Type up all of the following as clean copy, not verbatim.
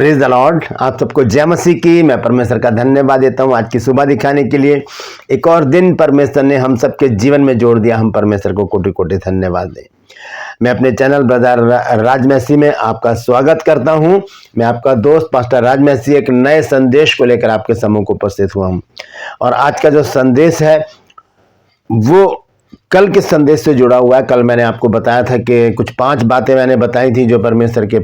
Praise the Lord. आप सबको जय मसीह की। मैं परमेश्वर का धन्यवाद देता हूँ आज की सुबह दिखाने के लिए। एक और दिन परमेश्वर ने हम सबके जीवन में जोड़ दिया। हम परमेश्वर को कोटि कोटि धन्यवाद दें। मैं अपने चैनल ब्रदर राज मसीह में आपका स्वागत करता हूँ। मैं आपका दोस्त पास्टर राज मसीह एक नए संदेश को लेकर आपके समूह को उपस्थित हुआ हूँ। और आज का जो संदेश है वो कल के संदेश से जुड़ा हुआ है। कल मैंने आपको बताया था कि कुछ 5 बातें मैंने बताई थी जो परमेश्वर के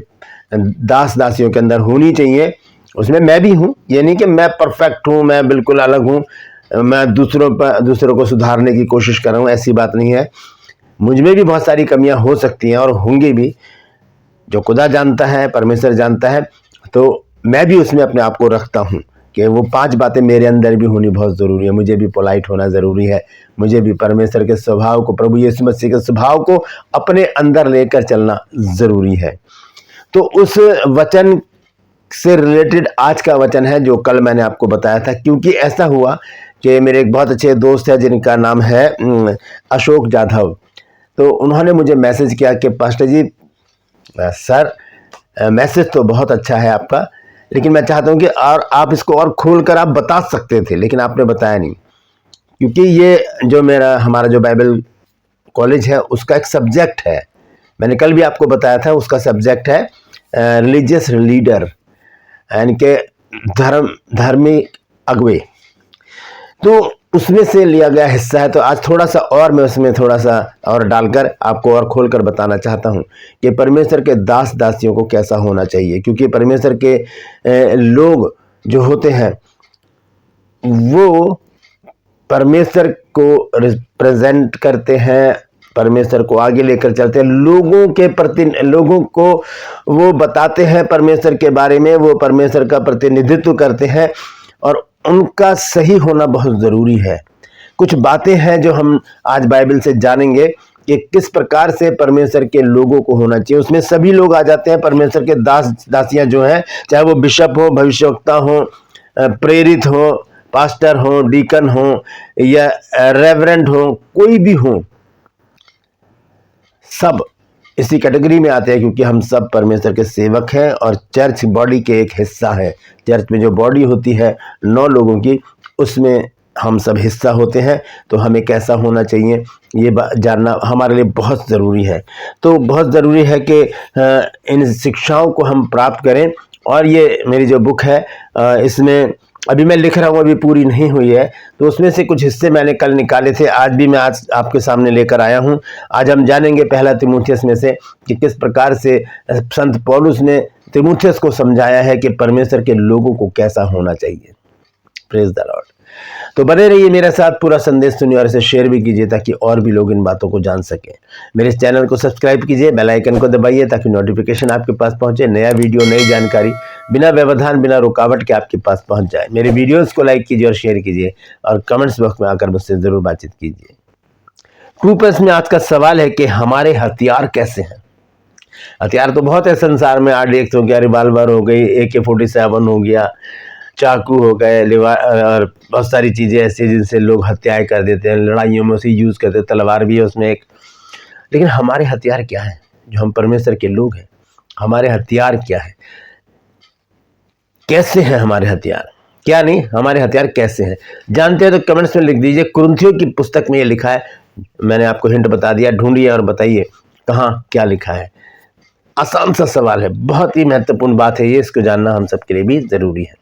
दास दासियों के अंदर होनी चाहिए। उसमें मैं भी हूँ। ये नहीं कि मैं परफेक्ट हूँ, मैं बिल्कुल अलग हूँ, मैं दूसरों को सुधारने की कोशिश कर रहा हूँ, ऐसी बात नहीं है। मुझ में भी बहुत सारी कमियां हो सकती हैं और होंगी भी। जो खुदा जानता है, परमेश्वर जानता है, तो मैं भी उसमें अपने आप को रखता हूँ कि वो 5 बातें मेरे अंदर भी होनी बहुत ज़रूरी है। मुझे भी पोलाइट होना ज़रूरी है। मुझे भी परमेश्वर के स्वभाव को, प्रभु यीशु मसीह के स्वभाव को अपने अंदर लेकर चलना ज़रूरी है। तो उस वचन से रिलेटेड आज का वचन है जो कल मैंने आपको बताया था। क्योंकि ऐसा हुआ कि मेरे एक बहुत अच्छे दोस्त है जिनका नाम है अशोक जाधव। तो उन्होंने मुझे मैसेज किया कि पास्टर जी सर, मैसेज तो बहुत अच्छा है आपका, लेकिन मैं चाहता हूं कि और आप इसको और खोल कर आप बता सकते थे, लेकिन आपने बताया नहीं। क्योंकि ये जो हमारा जो बाइबल कॉलेज है उसका एक सब्जेक्ट है। मैंने कल भी आपको बताया था, उसका सब्जेक्ट है रिलीजियस लीडर, यानी कि धार्मिक अगुवे। तो उसमें से लिया गया हिस्सा है। तो आज थोड़ा सा और मैं उसमें थोड़ा सा और डालकर आपको और खोलकर बताना चाहता हूं कि परमेश्वर के दास दासियों को कैसा होना चाहिए। क्योंकि परमेश्वर के लोग जो होते हैं वो परमेश्वर को रिप्रेजेंट करते हैं, परमेश्वर को आगे लेकर चलते हैं, लोगों के प्रति, लोगों को वो बताते हैं परमेश्वर के बारे में, वो परमेश्वर का प्रतिनिधित्व करते हैं और उनका सही होना बहुत ज़रूरी है। कुछ बातें हैं जो हम आज बाइबल से जानेंगे कि किस प्रकार से परमेश्वर के लोगों को होना चाहिए। उसमें सभी लोग आ जाते हैं, परमेश्वर के दास दासियां जो हैं, चाहे वो बिशप हो, भविष्यवक्ता हो, प्रेरित हो, पास्टर हो, डीकन हो या रेवरेंड हो, कोई भी हो, सब इसी कैटेगरी में आते हैं। क्योंकि हम सब परमेश्वर के सेवक हैं और चर्च बॉडी के एक हिस्सा है। चर्च में जो बॉडी होती है 9 लोगों की, उसमें हम सब हिस्सा होते हैं। तो हमें कैसा होना चाहिए ये जानना हमारे लिए बहुत ज़रूरी है। तो बहुत ज़रूरी है कि इन शिक्षाओं को हम प्राप्त करें। और ये मेरी जो बुक है इसमें अभी मैं लिख रहा हूँ, अभी पूरी नहीं हुई है, तो उसमें से कुछ हिस्से मैंने कल निकाले थे, आज भी मैं आज आपके सामने लेकर आया हूँ। आज हम जानेंगे पहला तीमुथियुस में से कि किस प्रकार से संत पौलुस ने तीमुथियुस को समझाया है कि परमेश्वर के लोगों को कैसा होना चाहिए। Praise the Lord. तो बने रहिए मेरे साथ, पूरा संदेश सुनिए और इसे शेयर भी कीजिए ताकि और भी लोग इन बातों को जान सकें। मेरे इस चैनल को सब्सक्राइब कीजिए, बेल आइकन को दबाइए ताकि नोटिफिकेशन आपके पास पहुंचे। नया वीडियो, नई जानकारी बिना व्यवधान, बिना रुकावट के आपके पास पहुंच जाए। मेरे वीडियोस को लाइक कीजिए और शेयर कीजिए और कमेंट्स बॉक्स में आकर मुझसे जरूर बातचीत कीजिए। ट्रूपर्स में आज का सवाल है कि हमारे हथियार कैसे हैं। हथियार तो बहुत है संसार में, RDX हो गया, रिवाल्वर हो गई, AK-47 हो गया, चाकू हो गए, और बहुत सारी चीज़ें ऐसी जिनसे लोग हत्याएं कर देते हैं, लड़ाइयों में उसे यूज़ करते हैं। तलवार भी है उसमें एक। लेकिन हमारे हथियार क्या हैं? जो हम परमेश्वर के लोग हैं, हमारे हथियार क्या है? कैसे हैं हमारे हथियार? क्या नहीं, हमारे हथियार कैसे हैं जानते हैं तो कमेंट्स में लिख दीजिए। कुरिन्थियों की पुस्तक में ये लिखा है, मैंने आपको हिंट बता दिया, ढूंढिए और बताइए कहाँ क्या लिखा है। आसान सा सवाल है, बहुत ही महत्वपूर्ण बात है ये, इसको जानना हम सबके लिए भी जरूरी है।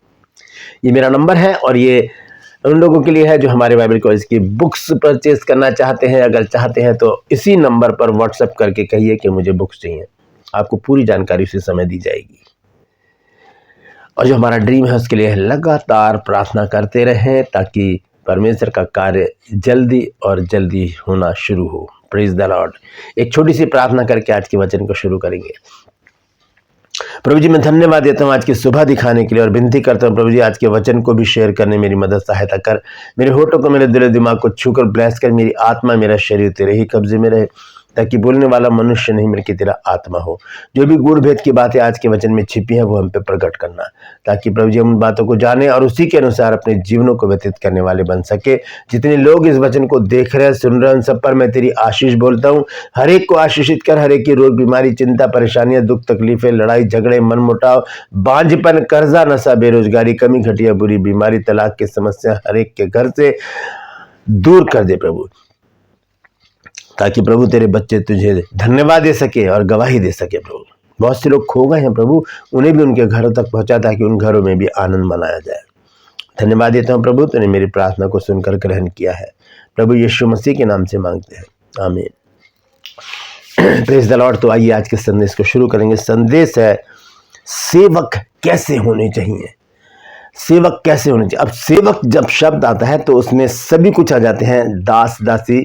ये मेरा नंबर है और ये उन लोगों के लिए है जो हमारे बाइबल कॉलेज की बुक्स परचेज करना चाहते हैं। अगर चाहते हैं तो इसी नंबर पर व्हाट्सएप करके कहिए कि मुझे बुक्स चाहिए, आपको पूरी जानकारी उसी समय दी जाएगी। और जो हमारा ड्रीम है उसके लिए लगातार प्रार्थना करते रहें ताकि परमेश्वर का कार्य जल्दी और जल्दी होना शुरू हो। Praise the Lord. एक छोटी सी प्रार्थना करके आज के वचन को शुरू करेंगे। प्रभु जी, मैं धन्यवाद देता हूँ आज की सुबह दिखाने के लिए और विनती करता हूँ प्रभु जी, आज के वचन को भी शेयर करने मेरी मदद सहायता कर। मेरे होठों को, मेरे दिल दिमाग को छूकर ब्लेस कर। मेरी आत्मा, मेरा शरीर तेरे ही कब्जे में रहे। ताकि बोलने वाला मनुष्य नहीं बल्कि तेरा आत्मा हो। जो भी गूढ़ भेद की बातें आज के वचन में छिपी हैं वो हम पे प्रकट करना, ताकि प्रभु जी हम उन बातों को जाने और उसी के अनुसार अपने जीवनों को व्यतीत करने वाले बन सके। जितने लोग इस वचन को देख रहे हैं, सुन रहे हैं, उन सब पर मैं तेरी आशीष बोलता हूँ। हर एक को आशीषित कर, हर एक की रोग, बीमारी, चिंता, परेशानियां, दुख, तकलीफें, लड़ाई झगड़े, मनमुटाव, बांझपन, कर्जा, नशा, बेरोजगारी, कमी, घटिया, बुरी बीमारी, तलाक की समस्या हर एक के घर से दूर कर दे प्रभु, ताकि प्रभु तेरे बच्चे तुझे धन्यवाद दे सके और गवाही दे सके। प्रभु बहुत से लोग खो गए हैं प्रभु, उन्हें भी उनके घरों तक पहुंचा, ताकि उन घरों में भी आनंद मनाया जाए। धन्यवाद देता हूं प्रभु, तूने मेरी प्रार्थना को सुनकर ग्रहण किया है। प्रभु यीशु मसीह के नाम से मांगते हैं, आमीन। Praise the Lord. तो आइए आज के संदेश को शुरू करेंगे। संदेश है सेवक कैसे होने चाहिए। सेवक कैसे होने चाहिए। अब सेवक जब शब्द आता है तो उसमें सभी कुछ आ जाते हैं, दास, दासी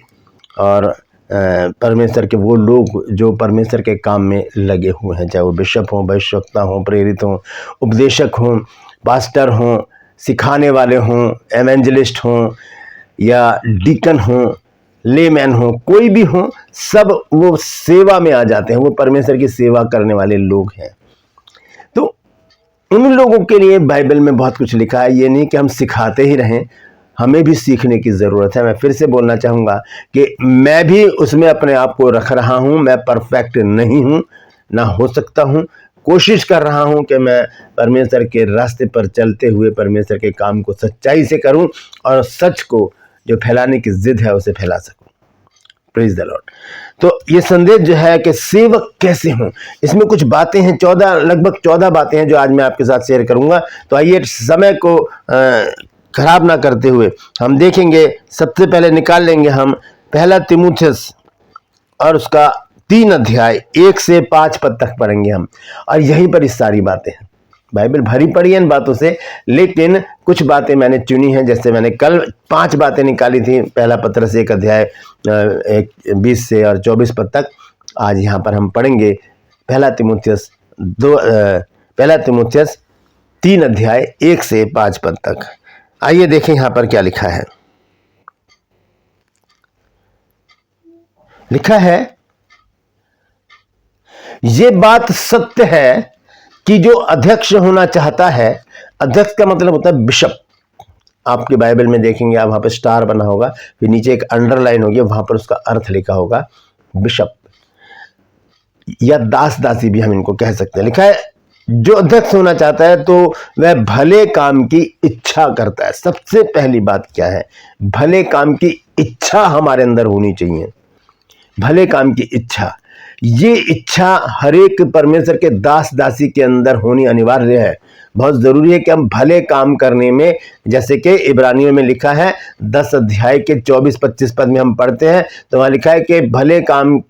और परमेश्वर के वो लोग जो परमेश्वर के काम में लगे हुए हैं, चाहे वो बिशप हों, भविष्यवक्ता हों, प्रेरित हों, उपदेशक हों, पास्टर हों, सिखाने वाले हों, एवेंजलिस्ट हों या डीकन हों, लेमैन हों, कोई भी हों, सब वो सेवा में आ जाते हैं। वो परमेश्वर की सेवा करने वाले लोग हैं। तो उन लोगों के लिए बाइबल में बहुत कुछ लिखा है। ये नहीं कि हम सिखाते ही रहें, हमें भी सीखने की ज़रूरत है। मैं फिर से बोलना चाहूँगा कि मैं भी उसमें अपने आप को रख रहा हूँ। मैं परफेक्ट नहीं हूँ, ना हो सकता हूँ। कोशिश कर रहा हूँ कि मैं परमेश्वर के रास्ते पर चलते हुए परमेश्वर के काम को सच्चाई से करूँ और सच को जो फैलाने की जिद है उसे फैला सकूँ। Praise the Lord. तो ये संदेश जो है कि सेवक कैसे हों, इसमें कुछ बातें हैं, लगभग 14 बातें हैं जो आज मैं आपके साथ शेयर करूँगा। तो आइए समय को खराब ना करते हुए हम देखेंगे। सबसे पहले निकाल लेंगे हम पहला तीमुथियुस और उसका 3 अध्याय 1 से 5 पद तक पढ़ेंगे हम, और यहीं पर इस सारी बातें हैं। बाइबल भरी पड़ी है इन बातों से, लेकिन कुछ बातें मैंने चुनी हैं। जैसे मैंने कल 5 बातें निकाली थी, पहला पत्रस 1 अध्याय 20 से और 24 पद तक। आज यहाँ पर हम पढ़ेंगे पहला तीमुथियुस 3 अध्याय 1 से 5 पद तक। आइए देखें यहाँ पर क्या लिखा है। लिखा है, ये बात सत्य है कि जो अध्यक्ष होना चाहता है, अध्यक्ष का मतलब होता है बिशप। आपके बाइबल में देखेंगे आप, वहां पर स्टार बना होगा, फिर नीचे एक अंडरलाइन होगी, वहां पर उसका अर्थ लिखा होगा बिशप, या दास, दासी भी हम इनको कह सकते हैं। लिखा है जो अध्यक्ष होना चाहता है तो वह भले काम की इच्छा करता है। सबसे पहली बात क्या है, भले काम की इच्छा हमारे अंदर होनी चाहिए। भले काम की इच्छा, ये इच्छा हर एक परमेश्वर के दास दासी के अंदर होनी अनिवार्य है। बहुत जरूरी है कि हम भले काम करने में, जैसे कि इब्रानियों में लिखा है 10 अध्याय के 24-25 पद में हम पढ़ते हैं, तो वहां लिखा है कि भले काम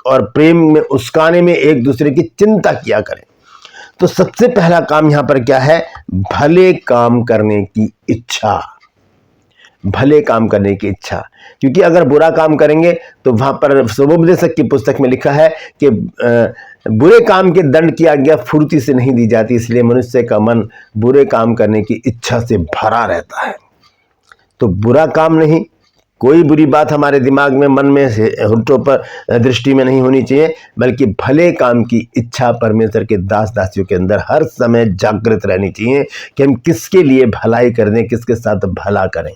और प्रेम में उस्काने में एक दूसरे की चिंता किया करें। तो सबसे पहला काम यहां पर क्या है, भले काम करने की इच्छा। भले काम करने की इच्छा, क्योंकि अगर बुरा काम करेंगे तो वहां पर सुबोपदेशक की पुस्तक में लिखा है कि बुरे काम के दंड की आज्ञा फुर्ती से नहीं दी जाती, इसलिए मनुष्य का मन बुरे काम करने की इच्छा से भरा रहता है। तो बुरा काम नहीं, कोई बुरी बात हमारे दिमाग में, मन में, होठों पर, दृष्टि में नहीं होनी चाहिए, बल्कि भले काम की इच्छा परमेश्वर के दास दासियों के अंदर हर समय जागृत रहनी चाहिए कि हम किसके लिए भलाई कर दें, किसके साथ भला करें।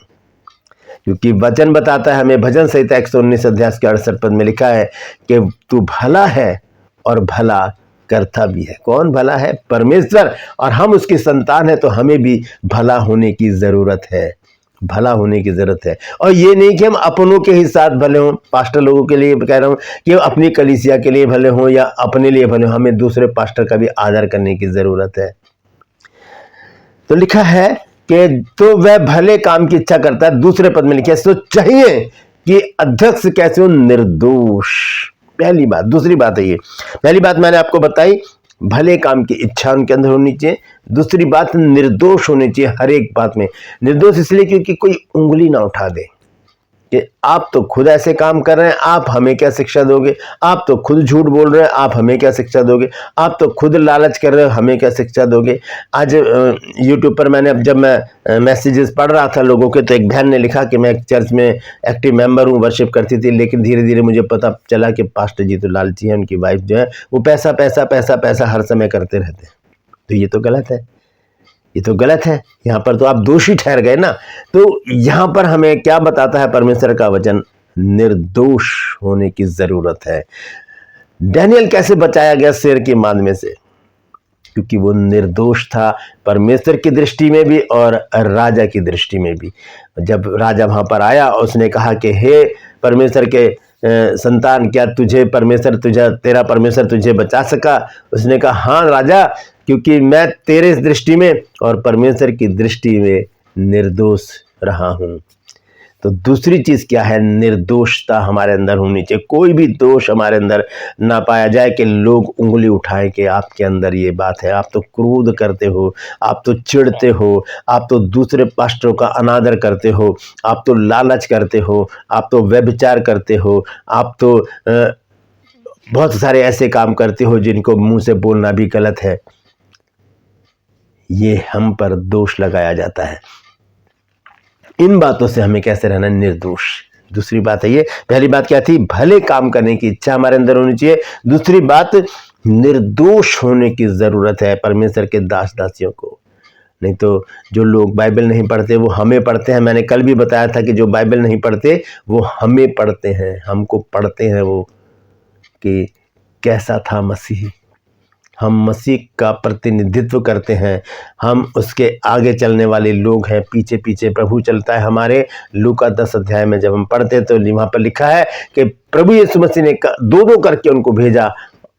क्योंकि वचन बताता है हमें, भजन संहिता 119 अध्याय के 68 पद में लिखा है कि तू भला है और भला करता भी है। कौन भला है? परमेश्वर, और हम उसकी संतान है, तो हमें भी भला होने की जरूरत है। भला होने की जरूरत है। और ये नहीं कि हम अपनों के ही साथ भले हों, पास्टर लोगों के लिए कह रहा हूं कि अपनी कलीसिया के लिए भले हों या अपने लिए भले हों, हमें दूसरे पास्टर का भी आदर करने की जरूरत है। तो लिखा है कि तो वह भले काम की इच्छा करता है। दूसरे पद में लिखा है तो चाहिए कि अध्यक्ष कैसे हो, निर्दोष। पहली बात। दूसरी बात है, ये पहली बात मैंने आपको बताई, भले काम की इच्छा उनके अंदर होनी चाहिए। दूसरी बात, निर्दोष होनी चाहिए हर एक बात में। निर्दोष इसलिए क्योंकि कोई उंगली ना उठा दे कि आप तो खुद ऐसे काम कर रहे हैं, आप हमें क्या शिक्षा दोगे, आप तो खुद झूठ बोल रहे हैं, आप हमें क्या शिक्षा दोगे, आप तो खुद लालच कर रहे हो, हमें क्या शिक्षा दोगे। आज यूट्यूब पर मैंने जब मैं मैसेजेस पढ़ रहा था लोगों के, तो एक बहन ने लिखा कि मैं एक चर्च में एक्टिव मेंबर हूँ, वर्शिप करती थी, लेकिन धीरे धीरे मुझे पता चला कि पास्टर जी तो लालची है, उनकी वाइफ जो है वो पैसा पैसा पैसा पैसा हर समय करते रहते हैं। तो ये तो गलत है, ये तो गलत है। यहाँ पर तो आप दोषी ठहर गए ना। तो यहाँ पर हमें क्या बताता है परमेश्वर का वचन, निर्दोष होने की जरूरत है। डैनियल कैसे बचाया गया शेर की मांद में से, क्योंकि वो निर्दोष था परमेश्वर की दृष्टि में भी और राजा की दृष्टि में भी। जब राजा वहां पर आया, उसने कहा कि हे परमेश्वर के संतान, क्या तुझे परमेश्वर तेरा परमेश्वर तुझे बचा सका। उसने कहा हाँ राजा, क्योंकि मैं तेरे दृष्टि में और परमेश्वर की दृष्टि में निर्दोष रहा हूं। तो दूसरी चीज क्या है, निर्दोषता हमारे अंदर होनी चाहिए। कोई भी दोष हमारे अंदर ना पाया जाए कि लोग उंगली उठाएं कि आपके अंदर ये बात है, आप तो क्रोध करते हो, आप तो चिढ़ते हो, आप तो दूसरे पास्टरों का अनादर करते हो, आप तो लालच करते हो, आप तो व्यभिचार करते हो, आप तो बहुत सारे ऐसे काम करते हो जिनको मुंह से बोलना भी गलत है। ये हम पर दोष लगाया जाता है। इन बातों से हमें कैसे रहना, निर्दोष। दूसरी बात है ये, पहली बात क्या थी, भले काम करने की इच्छा हमारे अंदर होनी चाहिए। दूसरी बात, निर्दोष होने की जरूरत है परमेश्वर के दास दासियों को। नहीं तो जो लोग बाइबल नहीं पढ़ते वो हमें पढ़ते हैं। मैंने कल भी बताया था कि जो बाइबल नहीं पढ़ते वो हमें पढ़ते हैं, हमको पढ़ते हैं वो कि कैसा था मसीह। हम मसीह का प्रतिनिधित्व करते हैं, हम उसके आगे चलने वाले लोग हैं, पीछे पीछे प्रभु चलता है हमारे। लूका 10 अध्याय में जब हम पढ़ते तो वहाँ पर लिखा है कि प्रभु यीशु मसीह ने दो दो करके उनको भेजा,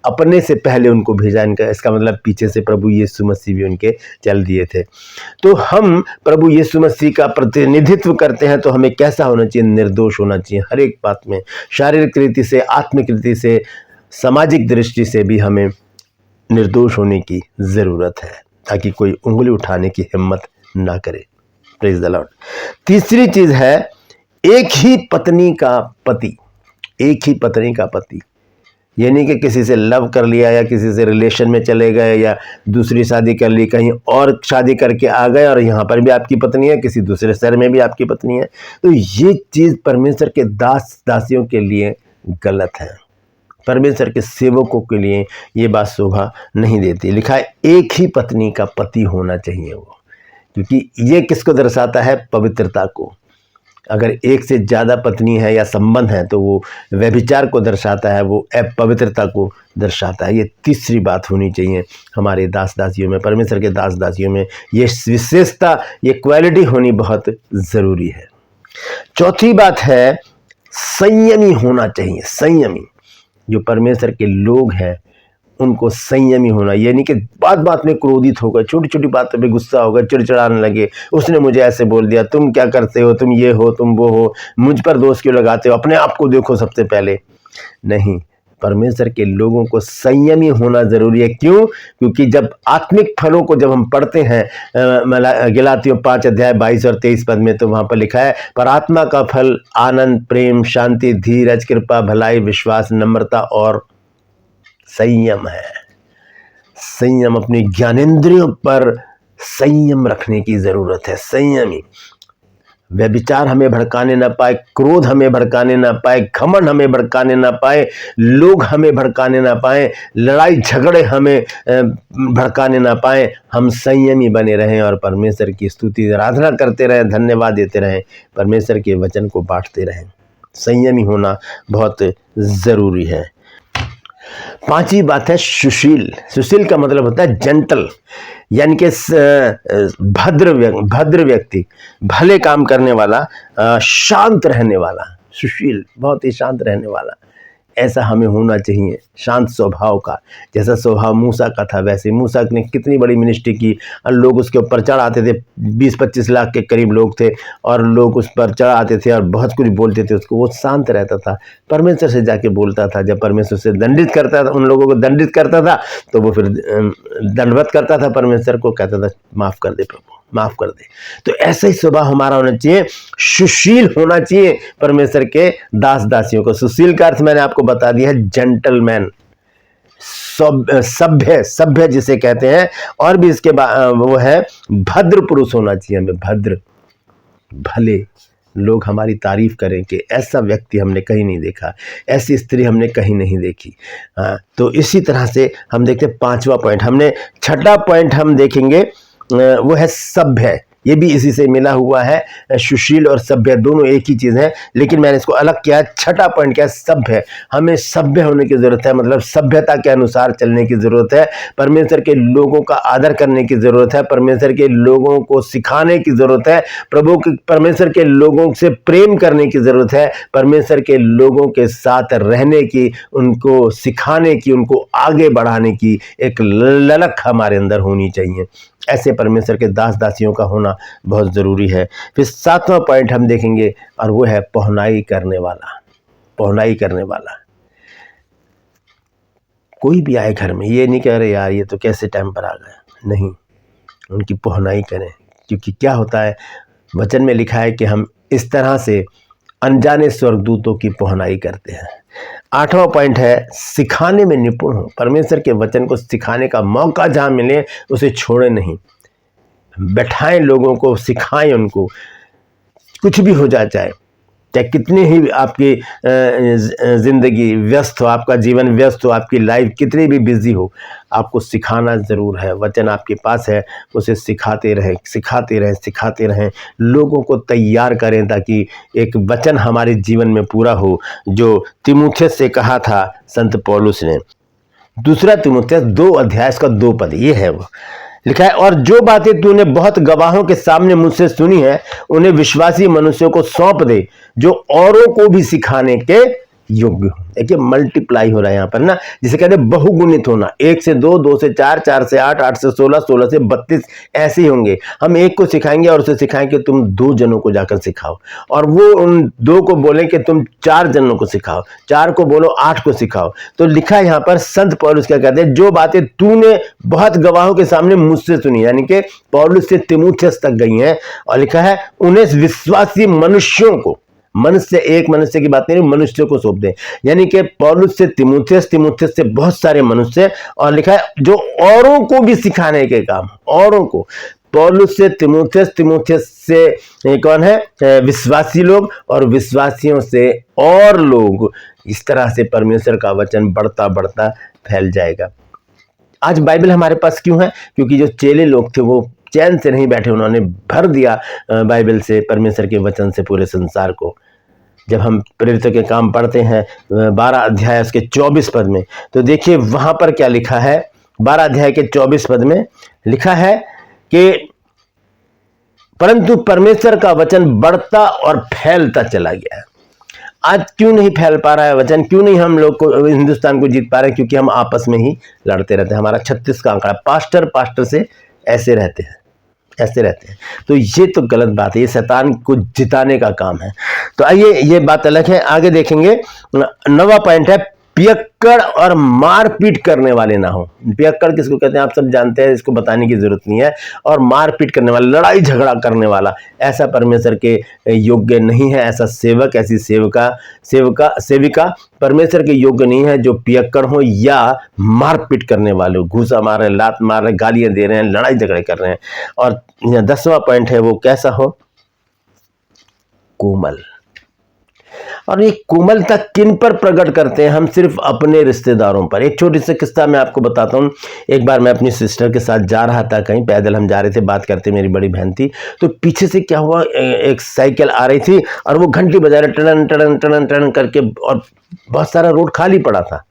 अपने से पहले उनको भेजा। इसका मतलब पीछे से प्रभु यीशु मसीह भी उनके चल दिए थे। तो हम प्रभु यीशु मसीह का प्रतिनिधित्व करते हैं, तो हमें कैसा होना चाहिए, निर्दोष होना चाहिए हर एक बात में, शारीरिक रीति से, आत्मिक रीति से, सामाजिक दृष्टि से भी हमें निर्दोष होने की जरूरत है, ताकि कोई उंगली उठाने की हिम्मत ना करे। Praise the Lord. तीसरी चीज है, एक ही पत्नी का पति। एक ही पत्नी का पति, ये नहीं कि किसी से लव कर लिया या किसी से रिलेशन में चले गए या दूसरी शादी कर ली, कहीं और शादी करके आ गए और यहाँ पर भी आपकी पत्नी है, किसी दूसरे शहर में भी आपकी पत्नी है। तो ये चीज परमेश्वर के दास दासियों के लिए गलत है, परमेश्वर के सेवकों के लिए ये बात शोभा नहीं देती। लिखा है एक ही पत्नी का पति होना चाहिए वो, क्योंकि ये किसको दर्शाता है, पवित्रता को। अगर एक से ज़्यादा पत्नी है या संबंध है तो वो व्यभिचार को दर्शाता है, वो अपवित्रता को दर्शाता है। ये तीसरी बात होनी चाहिए हमारे दास दासियों में, परमेश्वर के दास दासियों में ये विशेषता, ये क्वालिटी होनी बहुत ज़रूरी है। चौथी बात है, संयमी होना चाहिए। संयमी, जो परमेश्वर के लोग हैं उनको संयमी होना, ये नहीं कि बात बात में क्रोधित होकर, छोटी छोटी बातों पे गुस्सा होकर चिड़चिड़ाने लगे, उसने मुझे ऐसे बोल दिया, तुम क्या करते हो, तुम ये हो, तुम वो हो, मुझ पर दोष क्यों लगाते हो, अपने आप को देखो सबसे पहले। नहीं, परमेश्वर के लोगों को संयमी होना जरूरी है। क्यों? क्योंकि जब आत्मिक फलों को जब हम पढ़ते हैं गलातियों 5 अध्याय 22 और 23 पद में, तो वहां पर लिखा है, पर आत्मा का फल आनंद, प्रेम, शांति, धीरज, कृपा, भलाई, विश्वास, नम्रता और संयम है। संयम, अपनी ज्ञानेंद्रियों पर संयम रखने की जरूरत है। संयमी, व्यभिचार हमें भड़काने ना पाए, क्रोध हमें भड़काने ना पाए, घमंड हमें भड़काने ना पाए, लोग हमें भड़काने ना पाए, लड़ाई झगड़े हमें भड़काने ना पाए। हम संयमी बने रहें और परमेश्वर की स्तुति आराधना करते रहें, धन्यवाद देते रहें, परमेश्वर के वचन को बांटते रहें। संयमी होना बहुत ज़रूरी है। पांचवी बात है सुशील। सुशील का मतलब होता है जेंटल, यानी कि भद्र व्यक्ति, भले काम करने वाला, शांत रहने वाला। सुशील, बहुत ही शांत रहने वाला, ऐसा हमें होना चाहिए, शांत स्वभाव का। जैसा स्वभाव मूसा का था, वैसे मूसा ने कितनी बड़ी मिनिस्ट्री की और लोग उसके ऊपर चढ़ आते थे, 20-25 लाख के करीब लोग थे और लोग उस पर चढ़ आते थे और बहुत कुछ बोलते थे उसको। वो शांत रहता था, परमेश्वर से जाके बोलता था। जब परमेश्वर से दंडित करता था, उन लोगों को दंडित करता था, तो वो फिर दंडवत करता था परमेश्वर को, कहता था माफ़ कर दे प्रभु, माफ कर दे। तो ऐसा ही स्वभाव हमारा होना चाहिए, सुशील होना चाहिए परमेश्वर के दास दासियों को। सुशील का अर्थ मैंने आपको बता दिया है, जेंटलमैन, सभ्य, सभ्य जिसे कहते हैं। और भी इसके वो है भद्र पुरुष होना चाहिए हमें, भद्र, भले लोग हमारी तारीफ करें कि ऐसा व्यक्ति हमने कहीं नहीं देखा, ऐसी स्त्री हमने कहीं नहीं देखी। तो इसी तरह से हम देखते हैं 5वां पॉइंट। हमने 6ठा पॉइंट हम देखेंगे, वो है सभ्य। ये भी इसी से मिला हुआ है, सुशील और सभ्य दोनों एक ही चीज़ है, लेकिन मैंने इसको अलग किया। 6ठा पॉइंट क्या है, सभ्य। हमें सभ्य होने की ज़रूरत है, मतलब सभ्यता के अनुसार चलने की ज़रूरत है। परमेश्वर के लोगों का आदर करने की ज़रूरत है, परमेश्वर के लोगों को सिखाने की ज़रूरत है, परमेश्वर के लोगों से प्रेम करने की ज़रूरत है, परमेश्वर के लोगों के साथ रहने की, उनको सिखाने की, उनको आगे बढ़ाने की एक ललक हमारे अंदर होनी चाहिए। ऐसे परमेश्वर के दास दासियों का होना बहुत ज़रूरी है। फिर 7वां पॉइंट हम देखेंगे, और वो है पहुनाई करने वाला। पहुनाई करने वाला, कोई भी आए घर में, ये नहीं कह रहे यार ये तो कैसे टाइम पर आ गए, नहीं, उनकी पहुनाई करें। क्योंकि क्या होता है, वचन में लिखा है कि हम इस तरह से अनजाने स्वर्गदूतों की पहुनाई करते हैं। 8वां पॉइंट है सिखाने में निपुण हो। परमेश्वर के वचन को सिखाने का मौका जहाँ मिले उसे छोड़े नहीं, बैठाएं लोगों को, सिखाएं उनको, कुछ भी हो जाए, चाहे कितनी ही आपकी ज़िंदगी व्यस्त हो, आपका जीवन व्यस्त हो, आपकी लाइफ कितनी भी बिजी हो, आपको सिखाना ज़रूर है। वचन आपके पास है, उसे सिखाते रहें, सिखाते रहें, सिखाते रहें, लोगों को तैयार करें, ताकि एक वचन हमारे जीवन में पूरा हो जो तीमुथियुस से कहा था संत पौलुस ने। 2 तीमुथियुस 2 अध्याय का 2 पद, ये है वो लिखा है, और जो बातें तूने बहुत गवाहों के सामने मुझसे सुनी है उन्हें विश्वासी मनुष्यों को सौंप दे, जो औरों को भी सिखाने के योग्य हो। देखिए मल्टीप्लाई हो रहा है यहाँ पर ना, जिसे कहते हैं बहुगुणित होना। 1 से 2, 2 से 4, 4 से 8, 8 से 16, 16 से 32 ऐसे ही होंगे। हम एक को सिखाएंगे और उसे सिखाएंगे तुम 2 जनों को जाकर सिखाओ, और वो उन 2 को बोले कि तुम 4 जनों को सिखाओ, 4 को बोलो 8 को सिखाओ। तो लिखा है यहाँ पर, संत पौलुस क्या कहते हैं, जो बातें तूने बहुत गवाहों के सामने मुझसे सुनी, यानी कि पौलुस से तीमुथियुस तक गई हैं, और लिखा है उन्हें विश्वासी मनुष्यों को, मनुष्य, एक मनुष्य की बात नहीं, मनुष्य को सौंप दे। यानी कि पौलुस से तीमुथियुस, तीमुथियुस से बहुत सारे मनुष्य, और लिखा है जो औरों को भी सिखाने के काम, औरों को। पौलुस से तीमुथियुस, तीमुथियुस से कौन है, विश्वासी लोग, और विश्वासियों से और लोग। इस तरह से परमेश्वर का वचन बढ़ता बढ़ता फैल जाएगा। आज बाइबल हमारे पास क्यों है? क्योंकि जो चेले लोग थे वो चैन से नहीं बैठे, उन्होंने भर दिया बाइबल से, परमेश्वर के वचन से पूरे संसार को। जब हम प्रेरितों के काम पढ़ते हैं 12 अध्याय उसके 24 पद में, तो देखिए वहां पर क्या लिखा है। 12 अध्याय के 24 पद में लिखा है कि परंतु परमेश्वर का वचन बढ़ता और फैलता चला गया। आज क्यों नहीं फैल पा रहा है वचन? क्यों नहीं हम लोग को, हिंदुस्तान को जीत पा रहे हैं? क्योंकि हम आपस में ही लड़ते रहते हैं। हमारा 36 का आंकड़ा, पास्टर से ऐसे रहते हैं, ऐसे रहते हैं। तो ये तो गलत बात है, ये शैतान को जिताने का काम है। तो आइए, ये बात अलग है, आगे देखेंगे। 9वां पॉइंट है पियक्कड़ और मारपीट करने वाले ना हो। पियक्कड़ किसको कहते हैं आप सब जानते हैं, इसको बताने की जरूरत नहीं है। और मारपीट करने वाला, लड़ाई झगड़ा करने वाला, ऐसा परमेश्वर के योग्य नहीं है। ऐसा सेवक, ऐसी सेविका परमेश्वर के योग्य नहीं है, जो पियक्कड़ हो या मारपीट करने वाले हो, घूसा मार रहे हैं, लात मार रहे हैं, गालियां दे रहे हैं, लड़ाई झगड़े कर रहे हैं। और 10वां पॉइंट है वो कैसा हो, कोमल। और ये कोमलता किन पर प्रकट करते हैं? हम सिर्फ अपने रिश्तेदारों पर। एक छोटी सी किस्सा मैं आपको बताता हूँ। एक बार मैं अपनी सिस्टर के साथ जा रहा था, कहीं पैदल हम जा रहे थे, बात करते, मेरी बड़ी बहन थी। तो पीछे से क्या हुआ, एक साइकिल आ रही थी और वो घंटी बजा रहे, टड़न टड़न टड़न टड़न करके, और बहुत सारा रोड खाली पड़ा था,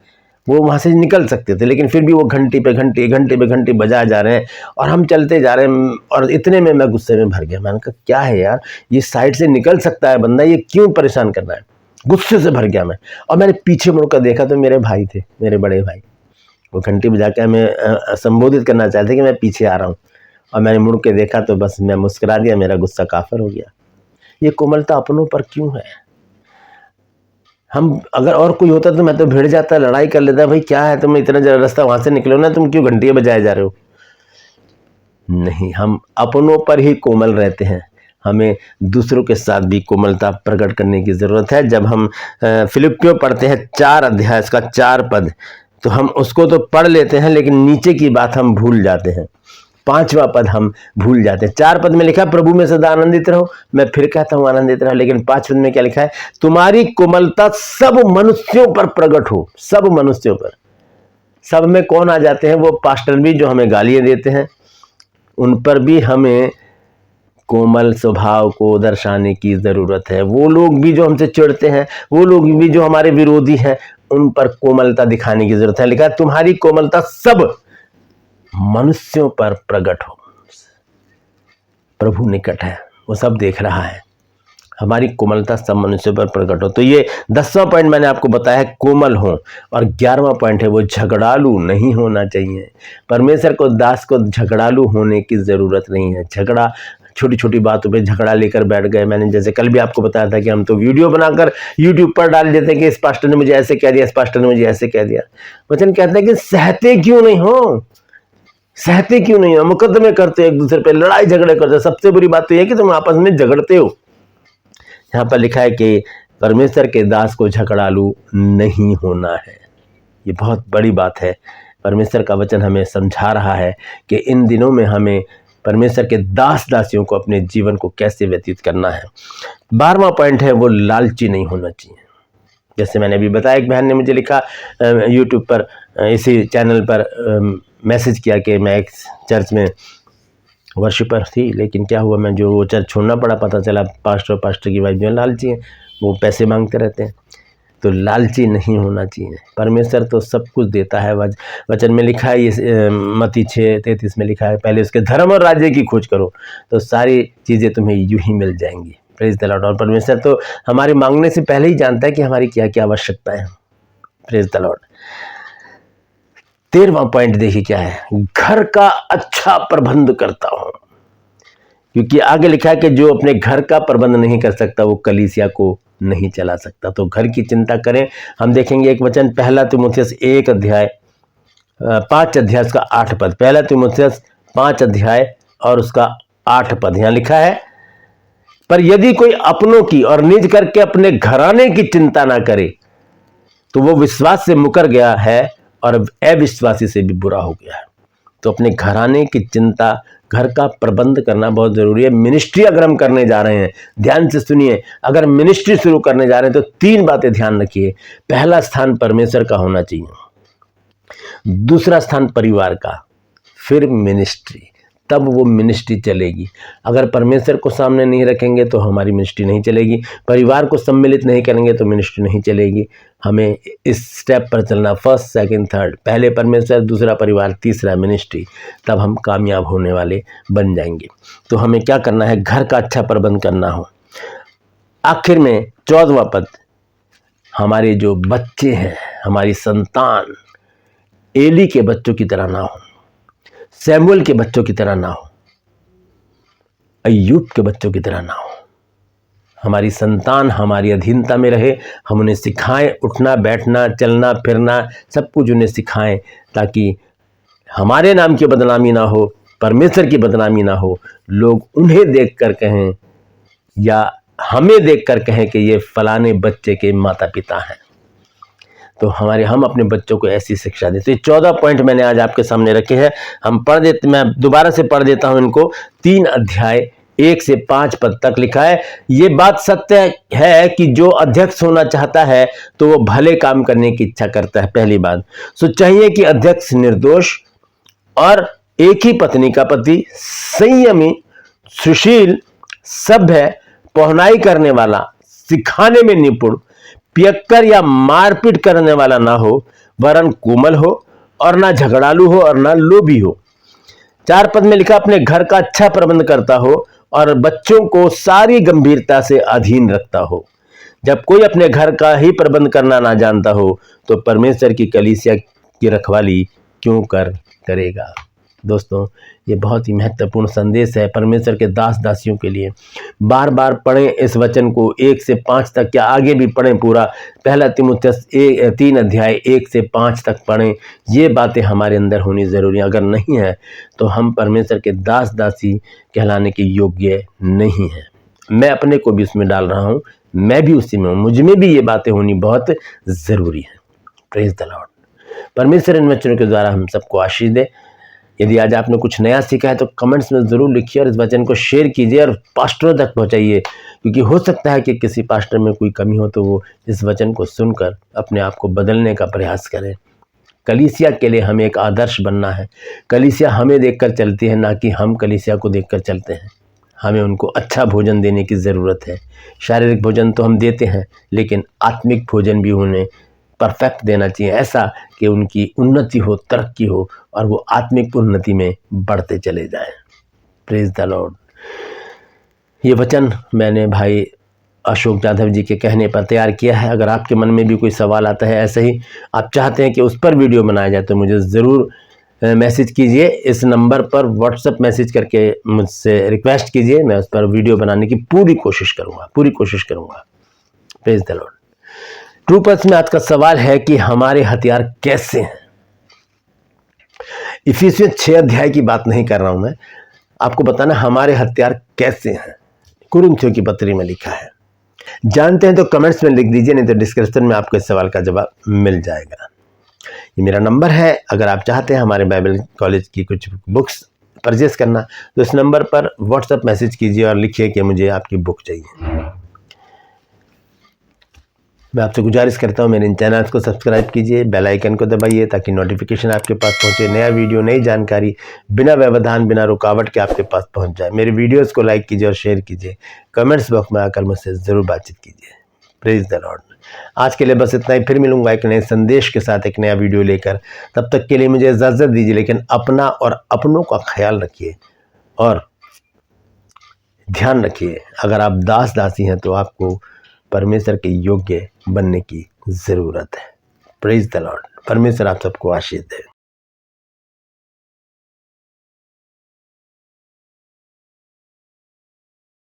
वो वहाँ से निकल सकते थे, लेकिन फिर भी वो घंटी पे घंटी बजाए जा रहे हैं, और हम चलते जा रहे हैं। और इतने में मैं गुस्से में भर गया। मैंने कहा क्या है यार, ये साइड से निकल सकता है बंदा, ये क्यों परेशान करना है? गुस्से से भर गया मैं। और मैंने पीछे मुड़कर देखा तो मेरे भाई थे, मेरे बड़े भाई। वो घंटी बजा के हमें संबोधित करना चाहते कि मैं पीछे आ रहा हूँ, और मैंने मुड़ के देखा तो बस मैं मुस्कुरा दिया, मेरा गुस्सा काफर हो गया। ये कोमलता अपनों पर क्यों है? हम, अगर और कोई होता तो मैं तो भिड़ जाता, लड़ाई कर लेता, भाई क्या है, तुम इतना रास्ता वहां से निकलो ना, तुम क्यों घंटियां बजाए जा रहे हो? नहीं, हम अपनों पर ही कोमल रहते हैं, हमें दूसरों के साथ भी कोमलता प्रकट करने की ज़रूरत है। जब हम फिलिपियों पढ़ते हैं 4 अध्याय का 4 पद, तो हम उसको तो पढ़ लेते हैं लेकिन नीचे की बात हम भूल जाते हैं, 5वां पद हम भूल जाते हैं। 4 पद में लिखा है प्रभु में सदा आनंदित रहो, मैं फिर कहता हूं आनंदित रहो, लेकिन 5 पद में क्या लिखा है, तुम्हारी कोमलता सब मनुष्यों पर प्रकट हो। सब मनुष्यों पर, सब में कौन आ जाते हैं, वो पास्टर भी जो हमें गालियां देते हैं, उन पर भी हमें कोमल स्वभाव को दर्शाने की ज़रूरत है। वो लोग भी जो हमसे चिढ़ते हैं, वो लोग भी जो हमारे विरोधी हैं, उन पर कोमलता दिखाने की ज़रूरत है। लिखा है तुम्हारी कोमलता सब मनुष्यों पर प्रकट हो। प्रभु निकट है, वो सब देख रहा है, हमारी कोमलता सब मनुष्यों पर प्रकट हो। तो ये 10वां पॉइंट मैंने आपको बताया है, कोमल हो। और 11वां पॉइंट है वो झगड़ालू नहीं होना चाहिए। परमेश्वर को दास को झगड़ालू होने की ज़रूरत नहीं है। झगड़ा, छोटी छोटी बातों पे झगड़ा लेकर बैठ गए। मैंने जैसे कल भी आपको बताया था कि हम तो वीडियो बनाकर यूट्यूब पर डाल देते हैं कि इस पास्टर ने मुझे ऐसे कह दिया, इस पास्टर ने मुझे ऐसे कह दिया। वचन कहते हैं कि सहते क्यों नहीं हो, सहते क्यों नहीं हो, मुकदमे करते हो एक दूसरे पे, लड़ाई झगड़े करते हो। सबसे बुरी बात तो यह है कि तुम आपस में झगड़ते हो। यहाँ पर लिखा है कि परमेश्वर के दास को झगड़ालू नहीं होना है। ये बहुत बड़ी बात है। परमेश्वर का वचन हमें समझा रहा है कि इन दिनों में हमें परमेश्वर के दास दासियों को अपने जीवन को कैसे व्यतीत करना है। 12वां पॉइंट है वो लालची नहीं होना चाहिए। जैसे मैंने अभी बताया, एक बहन ने मुझे लिखा यूट्यूब पर, इसी चैनल पर मैसेज किया कि मैं एक चर्च में वर्शिपर थी, लेकिन क्या हुआ, मैं जो वो चर्च छोड़ना पड़ा। पता चला पास्टर की वाइफ जो है लालची है, वो पैसे मांगते रहते हैं। तो लालची नहीं होना चाहिए। परमेश्वर तो सब कुछ देता है। वचन में लिखा है, ये मत्ती 6:33 में लिखा है, पहले उसके धर्म और राज्य की खोज करो तो सारी चीज़ें तुम्हें यूं ही मिल जाएंगी। Praise the Lord. और परमेश्वर तो हमारे मांगने से पहले ही जानता है कि हमारी क्या क्या आवश्यकता है। Praise the lord. 13वां पॉइंट देखिए क्या है, घर का अच्छा प्रबंध करता हूं। क्योंकि आगे लिखा है कि जो अपने घर का प्रबंध नहीं कर सकता वो कलीसिया को नहीं चला सकता। तो घर की चिंता करें। हम देखेंगे एक वचन, 1 तीमुथियुस 1 अध्याय 5 अध्याय उसका 8 पद। 1 तीमुथियुस 5 अध्याय और उसका 8 पद। यहां लिखा है, पर यदि कोई अपनों की और निज करके अपने घराने की चिंता ना करे तो वो विश्वास से मुकर गया है और अविश्वासी से भी बुरा हो गया है। तो अपने घराने की चिंता, घर का प्रबंध करना बहुत जरूरी है। मिनिस्ट्री अगर हम करने जा रहे हैं, ध्यान से सुनिए, अगर मिनिस्ट्री शुरू करने जा रहे हैं तो 3 बातें ध्यान रखिए। पहला स्थान परमेश्वर का होना चाहिए, दूसरा स्थान परिवार का, फिर मिनिस्ट्री, तब वो मिनिस्ट्री चलेगी। अगर परमेश्वर को सामने नहीं रखेंगे तो हमारी मिनिस्ट्री नहीं चलेगी, परिवार को सम्मिलित नहीं करेंगे तो मिनिस्ट्री नहीं चलेगी। हमें इस स्टेप पर चलना, फर्स्ट सेकंड थर्ड, पहले परमेश्वर, दूसरा परिवार, तीसरा मिनिस्ट्री, तब हम कामयाब होने वाले बन जाएंगे। तो हमें क्या करना है, घर का अच्छा प्रबंध करना हो। आखिर में 14वां पद, हमारे जो बच्चे हैं, हमारी संतान एली के बच्चों की तरह ना हो, सैमुअल के बच्चों की तरह ना हो, अय्यूब के बच्चों की तरह ना हो। हमारी संतान हमारी अधीनता में रहे, हम उन्हें सिखाएं, उठना बैठना, चलना फिरना, सब कुछ उन्हें सिखाएं, ताकि हमारे नाम की बदनामी ना हो, परमेश्वर की बदनामी ना हो। लोग उन्हें देखकर कहें या हमें देखकर कहें कि ये फलाने बच्चे के माता पिता हैं। तो हम अपने बच्चों को ऐसी शिक्षा दें। तो ये 14 पॉइंट मैंने आज आपके सामने रखे हैं। मैं दोबारा से पढ़ देता हूं इनको। 3 अध्याय 1 से 5 पद तक लिखा है, ये बात सत्य है कि जो अध्यक्ष होना चाहता है तो वो भले काम करने की इच्छा करता है। पहली बात, सो चाहिए कि अध्यक्ष निर्दोष और एक ही पत्नी का पति, संयमी, सुशील, सभ्य, पहुनाई करने वाला, सिखाने में निपुण, पियक्कर या मारपीट करने वाला ना हो, वरन कोमल हो और ना झगड़ालू हो और ना लोभी हो। 4 पद में लिखा, अपने घर का अच्छा प्रबंध करता हो और बच्चों को सारी गंभीरता से अधीन रखता हो। जब कोई अपने घर का ही प्रबंध करना ना जानता हो तो परमेश्वर की कलीसिया की रखवाली क्यों करेगा। दोस्तों ये बहुत ही महत्वपूर्ण संदेश है परमेश्वर के दास दासियों के लिए। बार बार पढ़ें इस वचन को 1 से 5 तक, या आगे भी पढ़ें पूरा। पहला तीमुथियुस 3 अध्याय 1 से 5 तक पढ़ें। ये बातें हमारे अंदर होनी ज़रूरी है। अगर नहीं है तो हम परमेश्वर के दास दासी कहलाने के योग्य नहीं हैं। मैं अपने को भी उसमें डाल रहा हूँ, मैं भी उसी में हूँ, मुझ में भी ये बातें होनी बहुत ज़रूरी है। Praise the Lord. परमेश्वर इन वचनों के द्वारा हम सबको आशीष दे। यदि आज आपने कुछ नया सीखा है तो कमेंट्स में ज़रूर लिखिए और इस वचन को शेयर कीजिए और पास्टरों तक पहुंचाइए, क्योंकि हो सकता है कि किसी पास्टर में कोई कमी हो तो वो इस वचन को सुनकर अपने आप को बदलने का प्रयास करें। कलीसिया के लिए हमें एक आदर्श बनना है। कलीसिया हमें देखकर चलती है, ना कि हम कलीसिया को देखकर चलते हैं। हमें उनको अच्छा भोजन देने की ज़रूरत है। शारीरिक भोजन तो हम देते हैं, लेकिन आत्मिक भोजन भी उन्हें परफेक्ट देना चाहिए, ऐसा कि उनकी उन्नति हो, तरक्की हो और वो आत्मिक उन्नति में बढ़ते चले जाएं। Praise the Lord. ये वचन मैंने भाई अशोक जाधव जी के कहने पर तैयार किया है। अगर आपके मन में भी कोई सवाल आता है, ऐसे ही आप चाहते हैं कि उस पर वीडियो बनाया जाए, तो मुझे ज़रूर मैसेज कीजिए। इस नंबर पर व्हाट्सएप मैसेज करके मुझसे रिक्वेस्ट कीजिए, मैं उस पर वीडियो बनाने की पूरी कोशिश करूँगा। Praise the Lord. True pulse में आज का सवाल है कि हमारे हथियार कैसे हैं। इफिसियंस 6 अध्याय की बात नहीं कर रहा हूं मैं, आपको बताना हमारे हथियार कैसे हैं। कुरिन्थियों की पत्री में लिखा है। जानते हैं तो कमेंट्स में लिख दीजिए, नहीं तो डिस्क्रिप्शन में आपको इस सवाल का जवाब मिल जाएगा। ये मेरा नंबर है। अगर आप चाहते हैं हमारे बाइबल कॉलेज की कुछ बुक्स परचेस करना, तो इस नंबर पर व्हाट्सएप मैसेज कीजिए और लिखिए कि मुझे आपकी बुक चाहिए। मैं आपसे गुजारिश करता हूँ मेरे इन चैनल्स को सब्सक्राइब कीजिए, बेल आइकन को दबाइए, ताकि नोटिफिकेशन आपके पास पहुँचे। नया वीडियो, नई जानकारी बिना व्यवधान, बिना रुकावट के आपके पास पहुँच जाए। मेरे वीडियोस को लाइक कीजिए और शेयर कीजिए। कमेंट्स बॉक्स में आकर मुझसे ज़रूर बातचीत कीजिए। Praise the Lord. आज के लिए बस इतना ही। फिर मिलूंगा एक नए संदेश के साथ, एक नया वीडियो लेकर। तब तक के लिए मुझे इजाज़त दीजिए, लेकिन अपना और अपनों का ख्याल रखिए और ध्यान रखिए। अगर आप दास दासी हैं तो आपको परमेश्वर के योग्य बनने की ज़रूरत है। Praise the Lord. परमेश्वर आप सबको आशीष दे।